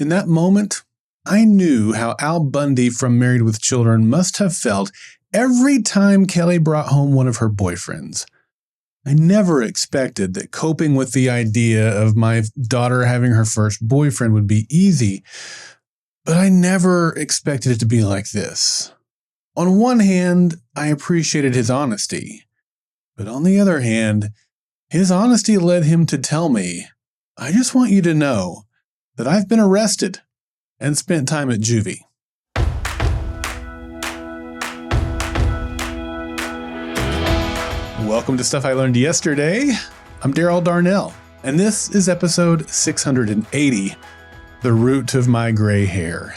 In that moment, I knew how Al Bundy from Married with Children must have felt every time Kelly brought home one of her boyfriends. I never expected that coping with the idea of my daughter having her first boyfriend would be easy, but I never expected it to be like this. On one hand, I appreciated his honesty, but on the other hand, his honesty led him to tell me, "I just want you to know that I've been arrested and spent time at juvie." Welcome to Stuff I Learned Yesterday. I'm Daryl Darnell, and this is episode 680, The Root of My Gray Hair.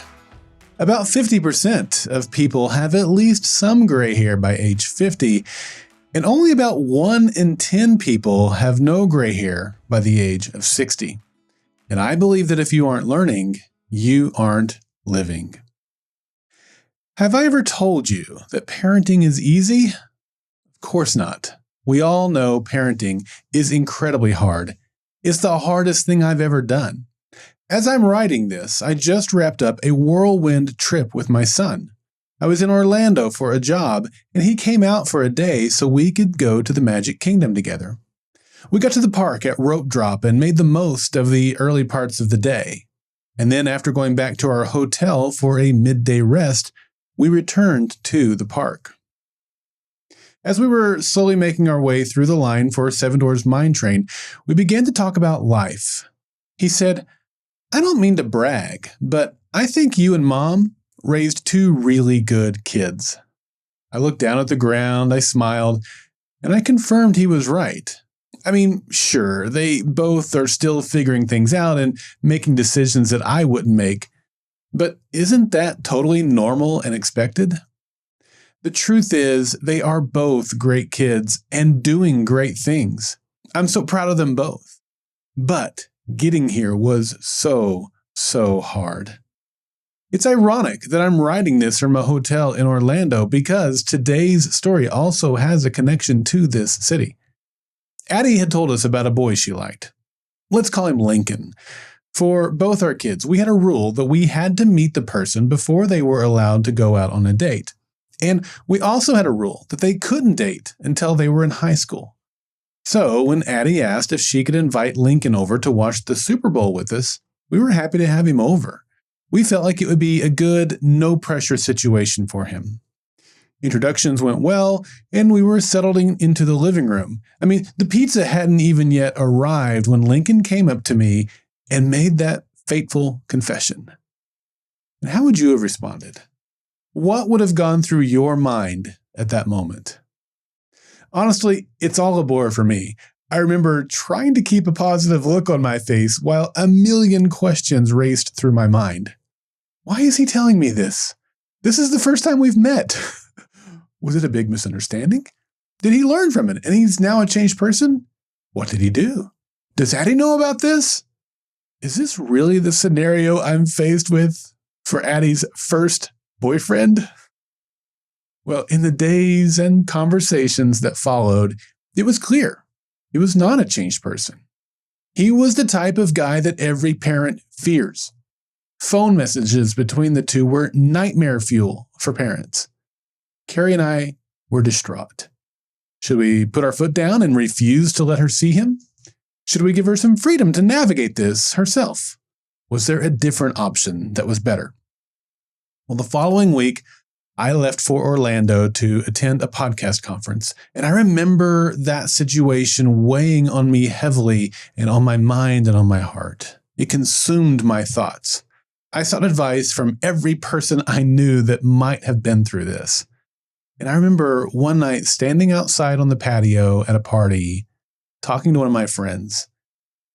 About 50% of people have at least some gray hair by age 50, and only about 1 in 10 people have no gray hair by the age of 60. And I believe that if you aren't learning, you aren't living. Have I ever told you that parenting is easy? Of course not. We all know parenting is incredibly hard. It's the hardest thing I've ever done. As I'm writing this, I just wrapped up a whirlwind trip with my son. I was in Orlando for a job, and he came out for a day so we could go to the Magic Kingdom together. We got to the park at rope drop and made the most of the early parts of the day. And then after going back to our hotel for a midday rest, we returned to the park. As we were slowly making our way through the line for Seven Dwarfs Mine Train, we began to talk about life. He said, "I don't mean to brag, but I think you and Mom raised 2 really good kids." I looked down at the ground, I smiled, and I confirmed he was right. I mean, sure, they both are still figuring things out and making decisions that I wouldn't make, but isn't that totally normal and expected? The truth is, they are both great kids and doing great things. I'm so proud of them both. But getting here was so hard. It's ironic that I'm writing this from a hotel in Orlando because today's story also has a connection to this city. Addie had told us about a boy she liked. Let's call him Lincoln. For both our kids, we had a rule that we had to meet the person before they were allowed to go out on a date. And we also had a rule that they couldn't date until they were in high school. So when Addie asked if she could invite Lincoln over to watch the Super Bowl with us, we were happy to have him over. We felt like it would be a good, no-pressure situation for him. Introductions went well, and we were settling into the living room. I mean, the pizza hadn't even yet arrived when Lincoln came up to me and made that fateful confession. And how would you have responded? What would have gone through your mind at that moment? Honestly, it's all a blur for me. I remember trying to keep a positive look on my face while a million questions raced through my mind. Why is he telling me this? This is the first time we've met. Was it a big misunderstanding? Did he learn from it and he's now a changed person? What did he do? Does Addie know about this? Is this really the scenario I'm faced with for Addie's first boyfriend? Well, in the days and conversations that followed, it was clear he was not a changed person. He was the type of guy that every parent fears. Phone messages between the two were nightmare fuel for parents. Carrie and I were distraught. Should we put our foot down and refuse to let her see him? Should we give her some freedom to navigate this herself? Was there a different option that was better? Well, the following week, I left for Orlando to attend a podcast conference, and I remember that situation weighing on me heavily and on my mind and on my heart. It consumed my thoughts. I sought advice from every person I knew that might have been through this. And I remember one night standing outside on the patio at a party, talking to one of my friends.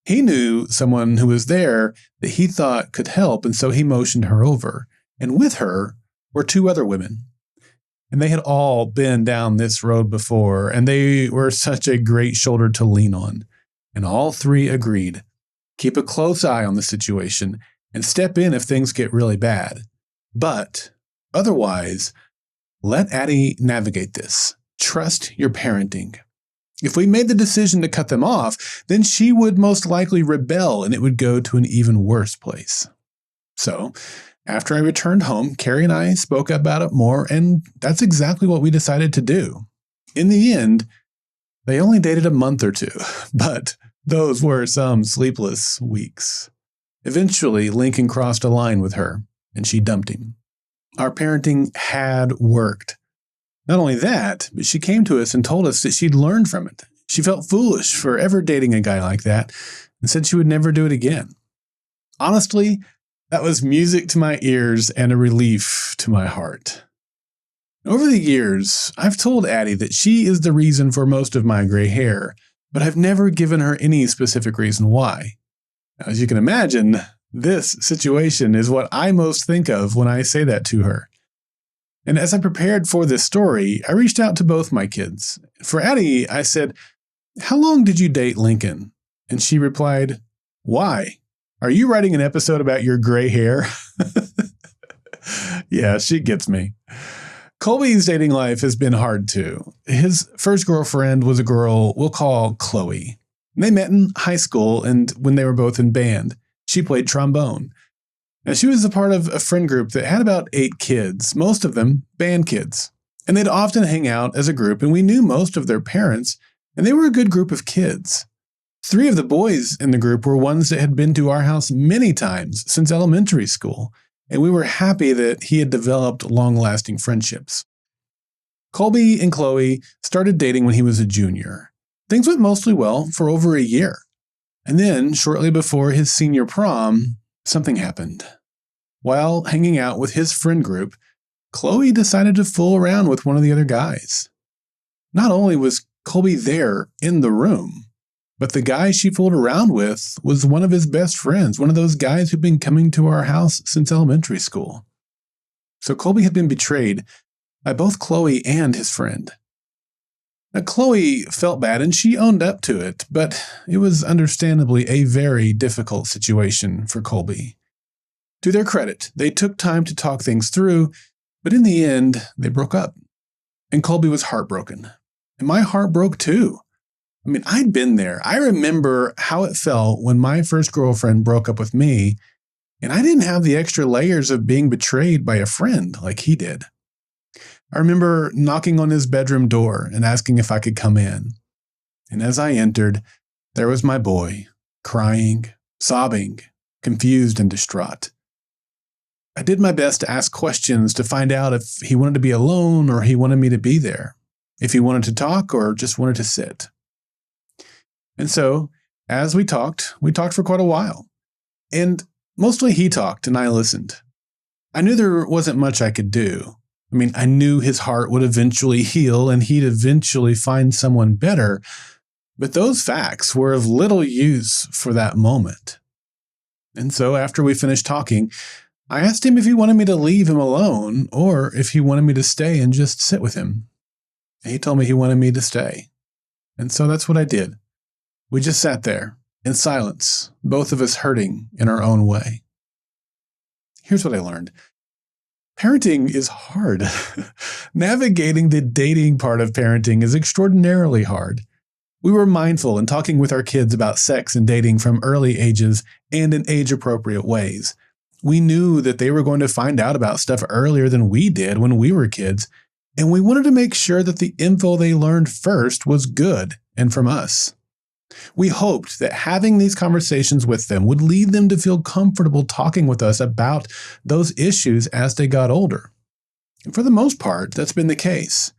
He knew someone who was there that he thought could help, and so he motioned her over. And with her were 2 other women. And they had all been down this road before, and they were such a great shoulder to lean on. And all 3 agreed. Keep a close eye on the situation and step in if things get really bad. But otherwise, let Addie navigate this. Trust your parenting. If we made the decision to cut them off, then she would most likely rebel and it would go to an even worse place. So, after I returned home, Carrie and I spoke about it more, and that's exactly what we decided to do. In the end, they only dated a month or two, but those were some sleepless weeks. Eventually, Lincoln crossed a line with her, and she dumped him. Our parenting had worked. Not only that, but she came to us and told us that she'd learned from it. She felt foolish for ever dating a guy like that and said she would never do it again. Honestly, that was music to my ears and a relief to my heart. Over the years, I've told Addie that she is the reason for most of my gray hair, but I've never given her any specific reason why. Now, as you can imagine, this situation is what I most think of when I say that to her. And as I prepared for this story, I reached out to both my kids. For Addie, I said, "How long did you date Lincoln?" And she replied, "Why? Are you writing an episode about your gray hair?" Yeah, she gets me. Colby's dating life has been hard too. His first girlfriend was a girl we'll call Chloe. They met in high school and when they were both in band. She played trombone. Now, she was a part of a friend group that had about 8 kids, most of them band kids. And they'd often hang out as a group, and we knew most of their parents, and they were a good group of kids. 3 of the boys in the group were ones that had been to our house many times since elementary school, and we were happy that he had developed long-lasting friendships. Colby and Chloe started dating when he was a junior. Things went mostly well for over a year. And then, shortly before his senior prom, something happened. While hanging out with his friend group, Chloe decided to fool around with one of the other guys. Not only was Colby there in the room, but the guy she fooled around with was one of his best friends, one of those guys who'd been coming to our house since elementary school. So Colby had been betrayed by both Chloe and his friend. Now, Chloe felt bad and she owned up to it, but it was understandably a very difficult situation for Colby. To their credit, they took time to talk things through, but in the end, they broke up. And Colby was heartbroken. And my heart broke too. I mean, I'd been there. I remember how it felt when my first girlfriend broke up with me, and I didn't have the extra layers of being betrayed by a friend like he did. I remember knocking on his bedroom door and asking if I could come in. And as I entered, there was my boy, crying, sobbing, confused and distraught. I did my best to ask questions to find out if he wanted to be alone or he wanted me to be there, if he wanted to talk or just wanted to sit. And so, as we talked for quite a while. And mostly he talked and I listened. I knew there wasn't much I could do. I mean, I knew his heart would eventually heal and he'd eventually find someone better, but those facts were of little use for that moment. And so after we finished talking, I asked him if he wanted me to leave him alone or if he wanted me to stay and just sit with him. And he told me he wanted me to stay. And so that's what I did. We just sat there in silence, both of us hurting in our own way. Here's what I learned. Parenting is hard. Navigating the dating part of parenting is extraordinarily hard. We were mindful in talking with our kids about sex and dating from early ages and in age-appropriate ways. We knew that they were going to find out about stuff earlier than we did when we were kids, and we wanted to make sure that the info they learned first was good and from us. We hoped that having these conversations with them would lead them to feel comfortable talking with us about those issues as they got older. And for the most part, that's been the case.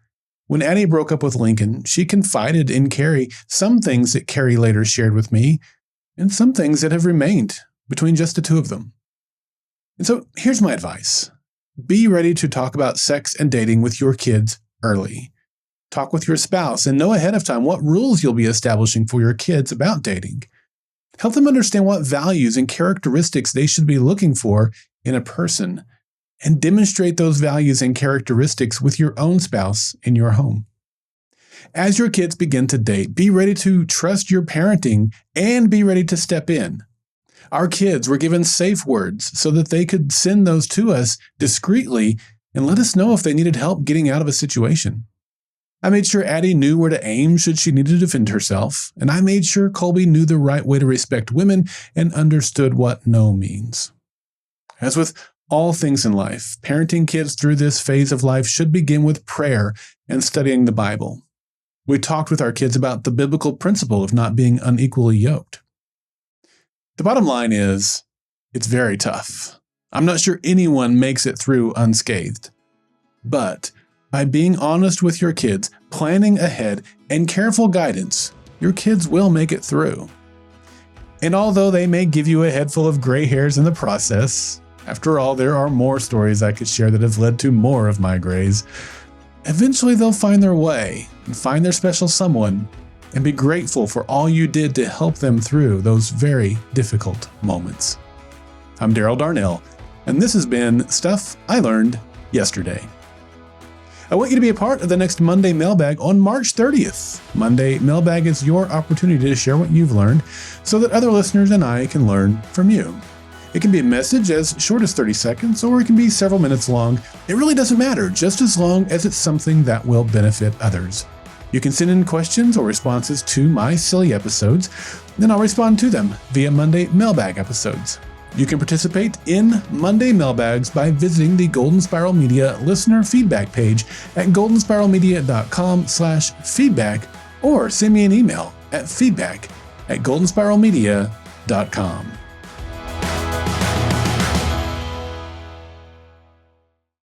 When Addie broke up with Lincoln, she confided in Carrie some things that Carrie later shared with me, and some things that have remained between just the two of them. And so here's my advice. Be ready to talk about sex and dating with your kids early. Talk with your spouse and know ahead of time what rules you'll be establishing for your kids about dating. Help them understand what values and characteristics they should be looking for in a person, and demonstrate those values and characteristics with your own spouse in your home. As your kids begin to date, be ready to trust your parenting and be ready to step in. Our kids were given safe words so that they could send those to us discreetly and let us know if they needed help getting out of a situation. I made sure Addie knew where to aim should she need to defend herself, and I made sure Colby knew the right way to respect women and understood what no means. As with all things in life, parenting kids through this phase of life should begin with prayer and studying the Bible. We talked with our kids about the biblical principle of not being unequally yoked. The bottom line is, it's very tough. I'm not sure anyone makes it through unscathed. But by being honest with your kids, planning ahead, and careful guidance, your kids will make it through. And although they may give you a head full of gray hairs in the process, after all, there are more stories I could share that have led to more of my grays, eventually they'll find their way and find their special someone and be grateful for all you did to help them through those very difficult moments. I'm Daryl Darnell, and this has been Stuff I Learned Yesterday. I want you to be a part of the next Monday Mailbag on March 30th. Monday Mailbag is your opportunity to share what you've learned so that other listeners and I can learn from you. It can be a message as short as 30 seconds, or it can be several minutes long. It really doesn't matter, just as long as it's something that will benefit others. You can send in questions or responses to my SILY episodes, and I'll respond to them via Monday Mailbag episodes. You can participate in Monday Mailbags by visiting the Golden Spiral Media listener feedback page at goldenspiralmedia.com/feedback, or send me an email at feedback@goldenspiralmedia.com.